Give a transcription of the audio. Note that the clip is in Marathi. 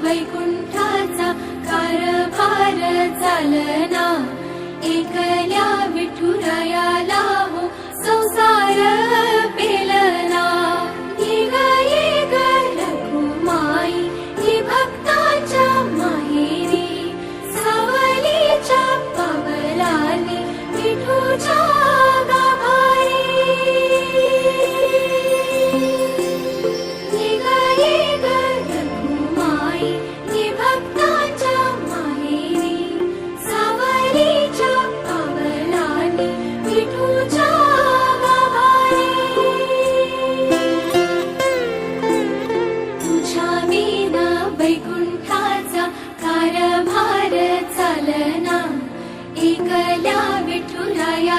वैकुंठाचा कारभार चालना, एकल्या विठुरायाला हो संसार पेलना। ये ग रखुमाई ही भक्ताच्या माहेरी, सावलीच्या पावलाने विठूच्या गाभारी। ये ग रखुमाई ही भक्ताच्या माहेरी, सावलीच्या पावलाने विठूच्या गाभारी। तुझ्या विना वैकुंठाचा कारभार चालना, एकल्या विठुराया